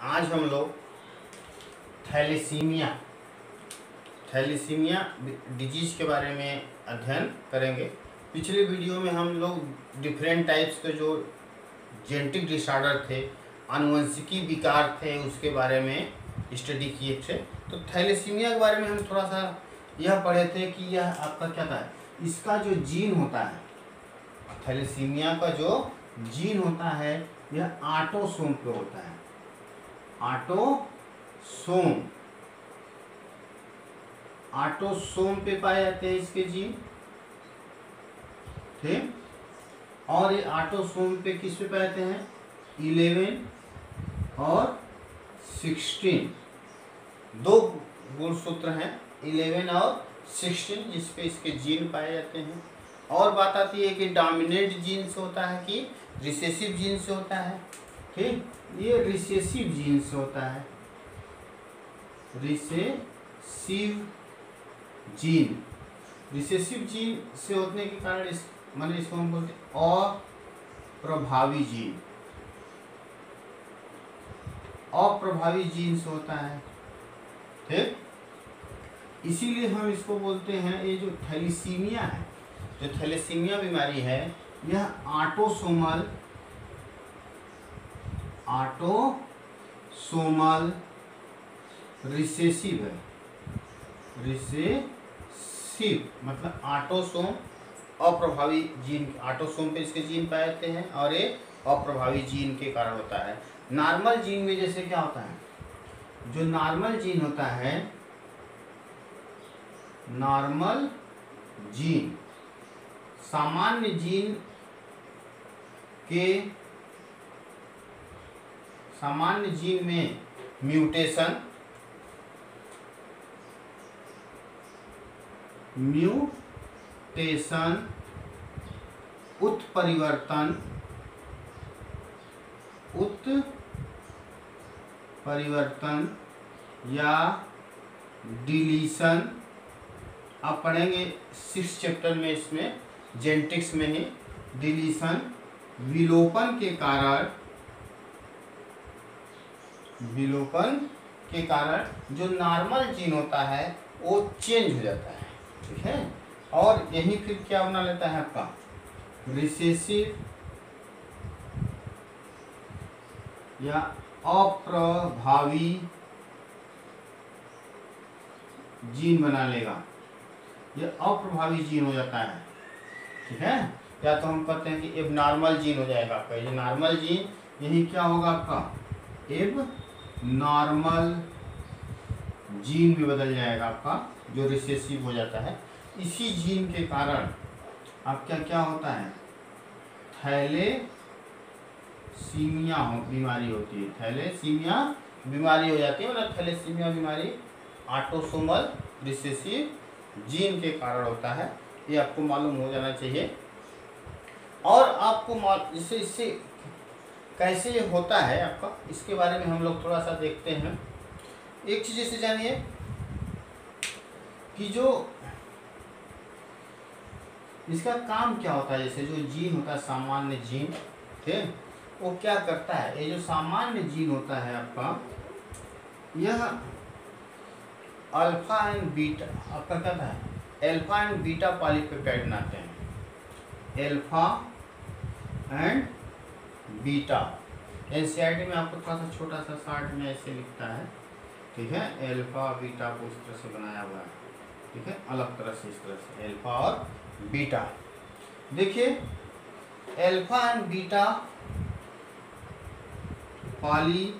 आज हम लोग थैलेसीमिया डिजीज के बारे में अध्ययन करेंगे। पिछले वीडियो में हम लोग डिफरेंट टाइप्स के जो जेनेटिक डिसऑर्डर थे, आनुवंशिकी विकार थे, उसके बारे में स्टडी किए थे। तो थैलेसीमिया के बारे में हम थोड़ा सा यह पढ़े थे कि यह आपका क्या था, इसका जो जीन होता है, थैलेसीमिया का जो जीन होता है यह ऑटोसोम पे होता है। ऑटोसोम पे पाए जाते हैं इसके जीन, ठीक। और ये ऑटोसोम पे किस पे पाए जाते हैं, 11 और 16 दो गुणसूत्र हैं, 11 और 16 जिस पे इसके जीन पाए जाते हैं। और बात आती है कि डोमिनेंट जीन से होता है कि रिसेसिव जीन से होता है, ठीक। ये रिसेसिव जीन से होता है, रिसेसिव जीन से होने के कारण इसको हम बोलते हैं अप्रभावी जीन से होता है, ठीक। इसीलिए हम इसको बोलते हैं, ये जो थैलेसीमिया है, जो थैलेसीमिया बीमारी है, यह ऑटोसोमल रिसेसिव है। रिसेसिव मतलब ऑटोसोम अप्रभावी जीन, ऑटोसोम पे इसके जीन पाए जाते हैं और ये अप्रभावी जीन के कारण होता है। नॉर्मल जीन में जैसे क्या होता है, जो नॉर्मल जीन होता है, नॉर्मल जीन सामान्य जीन में म्यूटेशन उत्परिवर्तन या डिलीशन, आप पढ़ेंगे 6 चैप्टर में, इसमें जेनेटिक्स में ही, डिलीशन विलोपन के कारण जो नॉर्मल जीन होता है वो चेंज हो जाता है, ठीक है। और यही फिर क्या बना लेता है आपका रिसेसिव या अप्रभावी जीन बना लेगा, यह अप्रभावी जीन हो जाता है, ठीक है। या तो हम कहते हैं कि एबनॉर्मल जीन हो जाएगा आपका, ये नॉर्मल जीन यही क्या होगा आपका एबनॉर्मल जीन में बदल जाएगा आपका, जो रिसेसिव हो जाता है। इसी जीन के कारण आपका क्या होता है, थैलेसीमिया बीमारी होती है, थैलेसीमिया बीमारी हो जाती है। मतलब थैलेसीमिया बीमारी ऑटोसोमल रिसेसिव जीन के कारण होता है, ये आपको मालूम हो जाना चाहिए। और आपको इससे कैसे ये होता है आपका, इसके बारे में हम लोग थोड़ा सा देखते हैं। एक चीज इसे जानिए कि जो इसका काम क्या होता है। जैसे जो जीन होता है, सामान्य जीन, ठीक, वो क्या करता है, ये जो सामान्य जीन होता है आपका, यह अल्फा एंड बीटा, आपका क्या था, अल्फा एंड बीटा पॉलीपेप्टाइड बनाते हैं, अल्फा एंड बीटा। एनसीईआरटी में आपको थोड़ा सा छोटा सा शार्ट में ऐसे लिखता है, ठीक है। अल्फा बीटा को इस तरह से बनाया हुआ है, ठीक है, अलग तरह से, इस तरह से अल्फा और बीटा। देखिए अल्फा एंड बीटा पॉलीपेप्टाइड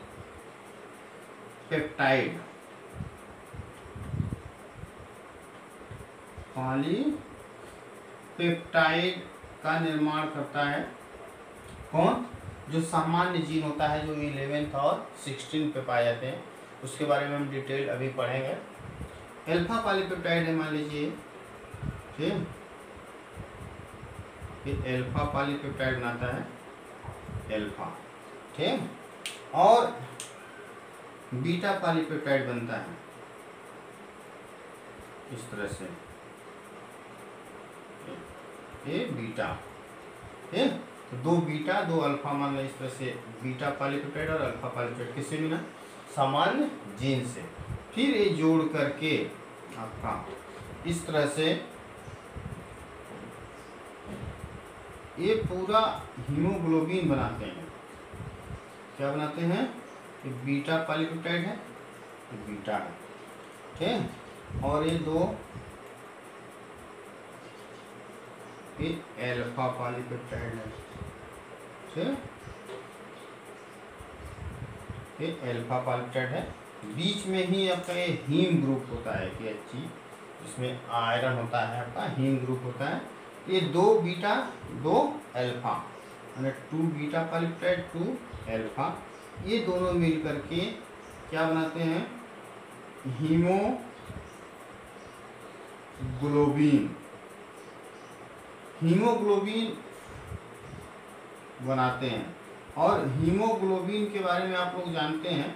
का निर्माण करता है कौन, जो सामान्य जीन होता है, जो 11 और 16 पे पाए जाते हैं। उसके बारे में हम डिटेल अभी पढ़ेंगे। अल्फा पॉलीपेप्टाइड है, मान लीजिए, ठीक, ये अल्फा पॉलीपेप्टाइड बनाता है, अल्फा, ठीक। और बीटा पॉलीपेप्टाइड बनता है इस तरह से, ये बीटा, ठीक। तो 2 बीटा 2 अल्फा मान लें, इस तरह से बीटा पॉलीपेप्टाइड और अल्फा पॉलीपेप्टाइड किससे मिला, सामान्य जीन से। फिर ये जोड़ करके आपका इस तरह से ये पूरा हीमोग्लोबिन बनाते हैं। क्या बनाते हैं, ये बीटा पॉलीपेप्टाइड है, ये बीटा है, ठीक है, और ये 2 ये अल्फा पॉलीपेप्टाइड है, ठीक है, ये अल्फा पॉलीपेप्टाइड है। बीच में ही आपका ये हीम ग्रुप होता है कि अच्छी, इसमें आयरन होता है, आपका हीम ग्रुप होता है। ये 2 बीटा 2 अल्फा यानी 2 बीटा पॉलीपेप्टाइड 2 अल्फा, ये दोनों मिल करके क्या बनाते हैं, हीमोग्लोबिन। हीमोग्लोबिन बनाते हैं। और हीमोग्लोबिन के बारे में आप लोग जानते हैं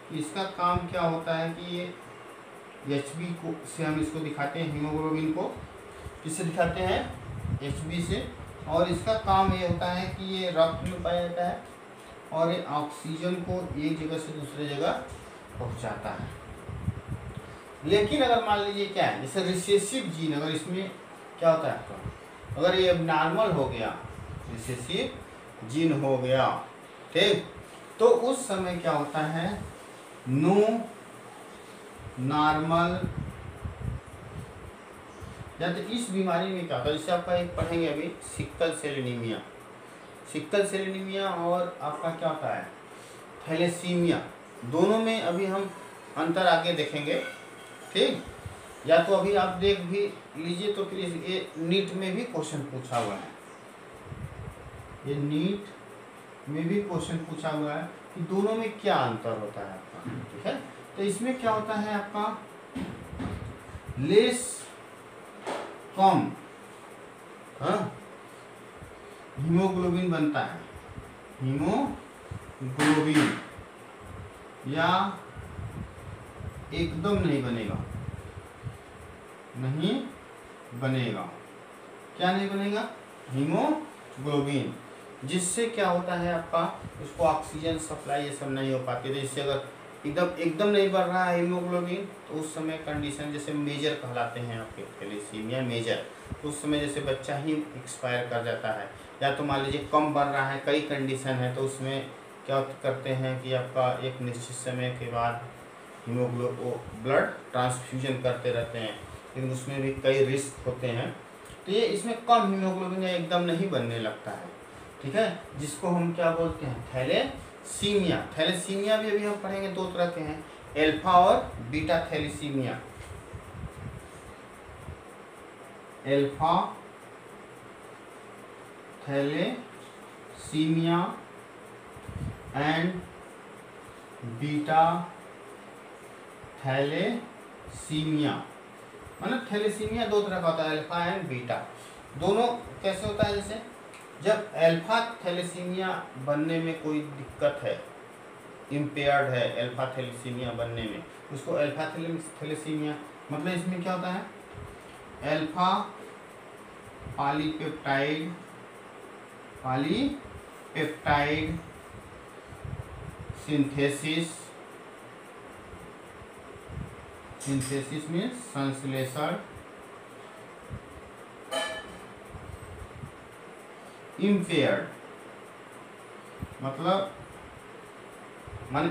कि इसका काम क्या होता है कि ये HB को से हम इसको दिखाते हैं, हीमोग्लोबिन को किससे दिखाते हैं, HB से। और इसका काम ये होता है कि ये रक्त में पाया जाता है और ये ऑक्सीजन को एक जगह से दूसरे जगह पहुंचाता है। लेकिन अगर मान लीजिए क्या है, जैसे रिसेसिव जीन अगर इसमें क्या होता है आपका, अगर ये एबनॉर्मल हो गया, रिसेसिव जीन हो गया, ठीक, तो उस समय क्या होता है, नो नॉर्मल, या तो इस बीमारी में क्या होता है, जैसे आपका एक पढ़ेंगे अभी sickle cell anaemia, sickle cell anaemia और आपका क्या होता है थैलेसीमिया, दोनों में अभी हम अंतर आगे देखेंगे, ठीक। या तो अभी आप देख भी लीजिए, तो फिर ये नीट में भी क्वेश्चन पूछा हुआ है, ये नीट में भी क्वेश्चन पूछा हुआ है कि दोनों में क्या अंतर होता है आपका, ठीक है। तो इसमें क्या होता है आपका, लेस कम हीमोग्लोबिन बनता है, हीमोग्लोबिन, या एकदम नहीं बनेगा, नहीं बनेगा, क्या नहीं बनेगा, हीमोग्लोबिन, जिससे क्या होता है आपका, उसको ऑक्सीजन सप्लाई ये सब नहीं हो पाती। जैसे अगर एकदम नहीं बढ़ रहा है हीमोग्लोबिन, तो उस समय कंडीशन जैसे मेजर कहलाते हैं आपके थैलेसीमिया मेजर, तो उस समय जैसे बच्चा ही एक्सपायर कर जाता है। या तो मान लीजिए कम बढ़ रहा है, कई कंडीशन है, तो उसमें क्या करते हैं कि आपका एक निश्चित समय के बाद ब्लड ट्रांसफ्यूजन करते रहते हैं, लेकिन उसमें भी कई रिस्क होते हैं। तो ये इसमें कम हीमोग्लोबिन या एकदम नहीं बनने लगता है, ठीक है, जिसको हम क्या बोलते हैं, थैलेसीमिया। थैलेसीमिया भी अभी हम पढ़ेंगे, 2 तरह के हैं, अल्फा और beta thalassaemia. Alpha thalassaemia and beta thalassaemia, मतलब थैलेसीमिया 2 तरह का होता है, अल्फा एंड बीटा। दोनों कैसे होता है, जैसे जब अल्फा थैलेसीमिया बनने में कोई दिक्कत है, इम्पेयर्ड है अल्फा थैलेसीमिया बनने में, उसको अल्फा थैलेसीमिया, मतलब इसमें क्या होता है, अल्फा पॉलीपेप्टाइड सिंथेसिस मीन्स संश्लेषण, इम्पेयर्ड मतलब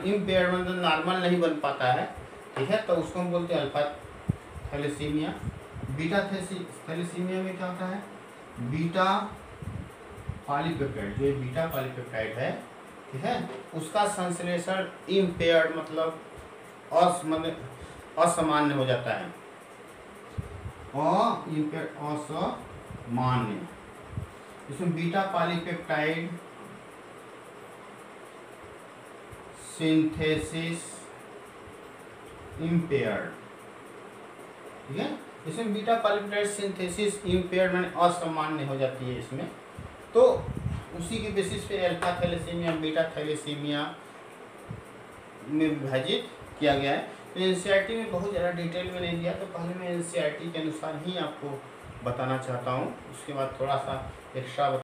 इम्पेयर्ड मतलब नॉर्मल नहीं बन पाता है, ठीक है, तो उसको हम बोलते हैं अल्फा थैलेसीमिया। बीटा थैलेसीमिया में क्या होता है, बीटा पॉलीपेप्टाइड, जो बीटा पॉलीपेप्टाइड है, ठीक है, उसका संश्लेषण इम्पेयर्ड मतलब असामान्य हो जाता है, असामान्य। इसमें बीटा पॉलीपेप्टाइड सिंथेसिस इम्पेयर्ड, ठीक है, इसमें बीटा पॉलीपेप्टाइड सिंथेसिस इम्पेयर्ड माने असामान्य हो जाती है इसमें। तो उसी के बेसिस पे अल्फा थैलेसीमिया बीटा थैलेसीमिया में विभाजित किया गया है। तो एनसीईआरटी में बहुत ज़्यादा डिटेल में नहीं दिया, तो पहले मैं एनसीईआरटी के अनुसार ही आपको बताना चाहता हूँ, उसके बाद थोड़ा सा एक्स्ट्रा